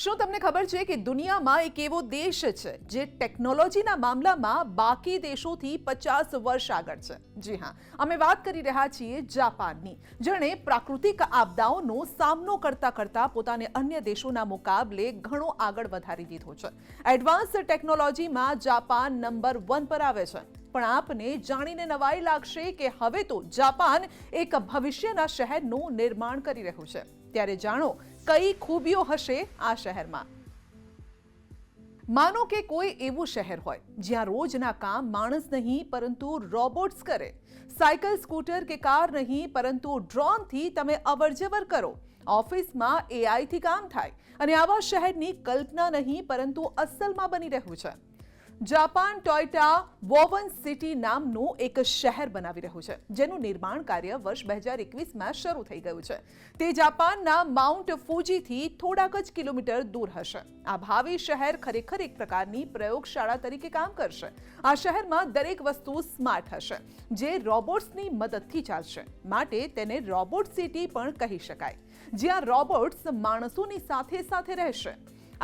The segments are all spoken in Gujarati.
શું તમને ખબર છે કે દુનિયામાં એક એવો દેશ છે જે ટેકનોલોજીના મામલામાં બાકી દેશોથી 50 વર્ષ આગળ છે? જી હા, અમે વાત કરી રહ્યા છીએ જાપાનની, જેણે પ્રાકૃતિક આપદાઓનો સામનો કરતા પોતાને અન્ય દેશોના મુકાબલે ઘણો આગળ વધારી દીધો છે. એડવાન્સ ટેકનોલોજીમાં જાપાન નંબર 1 પર આવે છે. પણ આપને જાણીને નવાઈ લાગશે કે હવે તો જાપાન એક ભવિષ્યના શહેરનું નિર્માણ કરી રહ્યું છે. ત્યારે જાણો કઈ ખૂબીઓ હશે આ શહેરમાં. માનો કે કોઈ એવું શહેર હોય જ્યાં રોજના કામ માણસ નહીં પરંતુ રોબોટ્સ કરે. સાયકલ, સ્કૂટર કે કાર નહીં પરંતુ ડ્રોનથી તમે અવરજવર કરો. ઓફિસમાં એઆઈથી કામ થાય અને આવા શહેરની કલ્પના નહીં પરંતુ અસલમાં બની રહ્યું છે. જાપાન ટોયોટા વોવન સિટી નામનું એક શહેર બનાવી રહ્યું છે, જેનું નિર્માણ કાર્ય વર્ષ 2021માં શરૂ થઈ ગયું છે. તે જાપાનના માઉન્ટ ફુજીથી થોડાક જ કિલોમીટર દૂર હશે. આ ભાવિ શહેર ખરેખર એક પ્રકારની પ્રયોગશાળા તરીકે કામ કરશે. આ શહેરમાં દરેક વસ્તુ સ્માર્ટ હશે, જે રોબોટ્સની મદદથી ચાલશે. માટે તેને રોબોટ સિટી પણ કહી શકાય, જ્યાં રોબોટ્સ માણસોની સાથે રહેશે.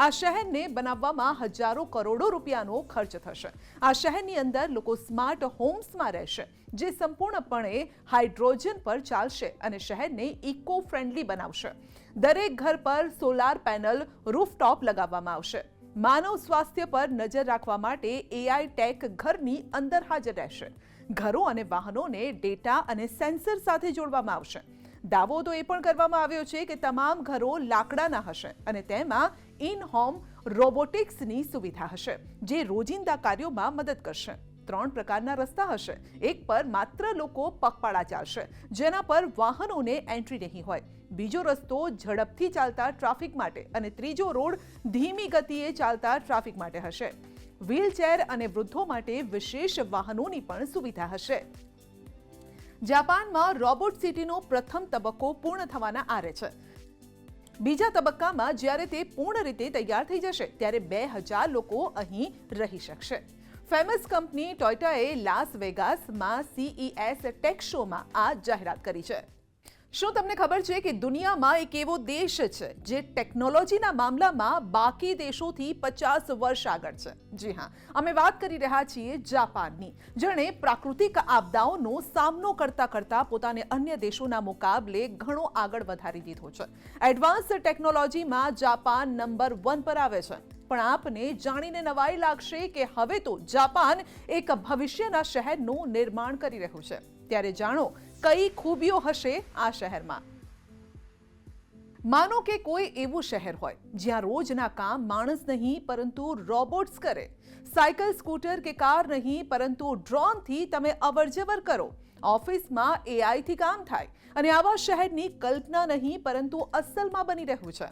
આ શહેરને બનાવવામાં હજારો કરોડો રૂપિયાનો ખર્ચ થશે. આ શહેરની અંદર લોકો સ્માર્ટ હોમ્સમાં રહેશે, જે સંપૂર્ણપણે હાઇડ્રોજન પર ચાલશે અને શહેરને ઇકો ફ્રેન્ડલી બનાવશે. દરેક ઘર પર સોલાર પેનલ, રૂફટોપ લગાવવામાં આવશે. માનવ સ્વાસ્થ્ય પર નજર રાખવા માટે એઆઈ ટેક ઘરની અંદર હાજર રહેશે. ઘરો અને વાહનોને ડેટા અને સેન્સર સાથે જોડવામાં આવશે. દાવો તો એ પણ કરવામાં આવ્યો છે કે તમામ ઘરો લાકડાના હશે અને તેમાં ઇન હોમ રોબોટિક્સની સુવિધા હશે, જે રોજિંદા કાર્યોમાં મદદ કરશે. 3 પ્રકારના રસ્તા હશે. એક પર માત્ર લોકો પગપાળા ચાલશે, જેના પર વાહનોને એન્ટ્રી નહીં હોય. બીજો રસ્તો ઝડપથી ચાલતા ટ્રાફિક માટે અને ત્રીજો રોડ ધીમી ગતિએ ચાલતા ટ્રાફિક માટે હશે. વ્હીલચેર અને વૃદ્ધો માટે વિશેષ વાહનોની પણ સુવિધા હશે. જાપાનમાં રોબોટ સિટીનો પ્રથમ તબક્કો પૂર્ણ થવાના આરે છે. બીજા તબક્કામાં જ્યારે તે પૂર્ણ રીતે તૈયાર થઈ જશે ત્યારે 2000 લોકો અહીં રહી શકશે. ફેમસ કંપની ટોયોટાએ લાસ વેગાસમાં CES ટેક શોમાં આ જાહેરાત કરી છે. શું તમને ખબર છે કે દુનિયામાં એક એવો દેશ છે જે ટેકનોલોજીના મામલામાં બાકી દેશોથી 50 વર્ષ આગળ છે? જી હા, અમે વાત કરી રહ્યા છીએ જાપાનની, જેણે પ્રાકૃતિક આપદાઓનો સામનો કરતા પોતાને અન્ય દેશોના મુકાબલે ઘણો આગળ વધારી દીધો છે. એડવાન્સ ટેકનોલોજીમાં જાપાન નંબર 1 પર આવે છે. પણ આપને જાણીને નવાઈ લાગશે કે હવે તો જાપાન એક ભવિષ્યના શહેરનું નિર્માણ કરી રહ્યું છે. ત્યારે જાણો કઈ ખૂબીઓ હશે આ શહેરમાં. માનો કે કોઈ એવું શહેર હોય જ્યાં રોજના કામ માણસ નહીં પરંતુ રોબોટ્સ કરે. સાયકલ, સ્કૂટર કે કાર નહીં પરંતુ ડ્રોનથી તમે અવરજવર કરો. ઓફિસમાં એઆઈથી કામ થાય અને આવા શહેરની કલ્પના નહીં પરંતુ અસલમાં બની રહ્યું છે.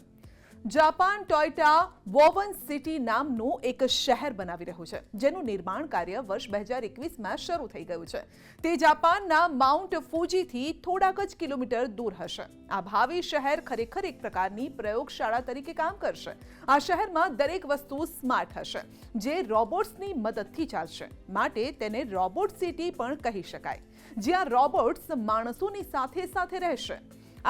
જાપાન ટોયોટા વોવન સિટી નામનું એક શહેર બનાવી રહ્યું છે, જેનું નિર્માણ કાર્ય વર્ષ 2021માં શરૂ થઈ ગયું છે. તે જાપાનના માઉન્ટ ફુજીથી થોડાક જ કિલોમીટર દૂર હશે. આ ભાવિ શહેર ખરેખર એક પ્રકારની પ્રયોગશાળા તરીકે કામ કરશે. આ શહેરમાં દરેક વસ્તુ સ્માર્ટ હશે, જે રોબોટ્સની મદદથી ચાલશે. માટે તેને રોબોટ સિટી પણ કહી શકાય, જ્યાં રોબોટ્સ માણસોની સાથે રહેશે.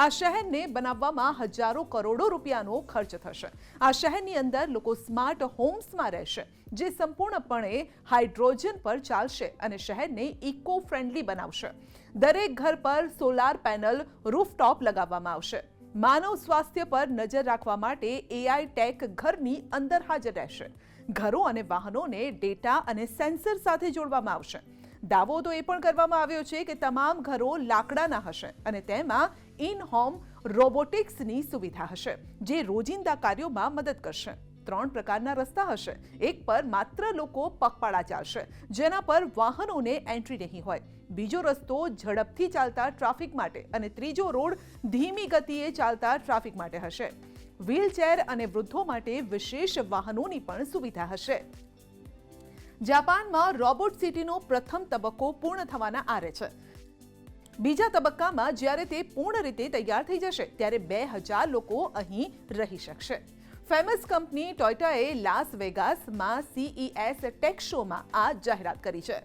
આ શહેરને બનાવવામાં હજારો કરોડો રૂપિયાનો ખર્ચ થશે. આ શહેરની અંદર લોકો સ્માર્ટ હોમ્સમાં રહેશે, જે સંપૂર્ણપણે હાઇડ્રોજન પર ચાલશે અને શહેરને ઇકો ફ્રેન્ડલી બનાવશે. દરેક ઘર પર સોલાર પેનલ, રૂફટોપ લગાવવામાં આવશે. માનવ સ્વાસ્થ્ય પર નજર રાખવા માટે એઆઈ ટેક ઘરની અંદર હાજર રહેશે. ઘરો અને વાહનોને ડેટા અને સેન્સર સાથે જોડવામાં આવશે. દાવો તો એ પણ કરવામાં આવ્યો છે કે તમામ ઘરો લાકડાના હશે અને તેમાં ઇન હોમ રોબોટિક્સની સુવિધા હશે, જે રોજિંદા કાર્યોમાં મદદ કરશે. 3 પ્રકારના રસ્તા હશે. એક પર માત્ર લોકો પગપાળા ચાલશે, જેના પર વાહનોને એન્ટ્રી નહીં હોય. બીજો રસ્તો ઝડપથી ચાલતા ટ્રાફિક માટે અને ત્રીજો રોડ ધીમી ગતિએ ચાલતા ટ્રાફિક માટે હશે. વ્હીલચેર અને વૃદ્ધો માટે વિશેષ વાહનોની પણ સુવિધા હશે. જાપાનમાં રોબોટ સિટીનો પ્રથમ તબક્કો પૂર્ણ થવાના આરે છે. બીજા તબક્કામાં જ્યારે તે પૂર્ણ રીતે તૈયાર થઈ જશે ત્યારે 2000 લોકો અહીં રહી શકશે. ફેમસ કંપની ટોયોટાએ લાસ વેગાસમાં CES ટેક શોમાં આ જાહેરાત કરી છે.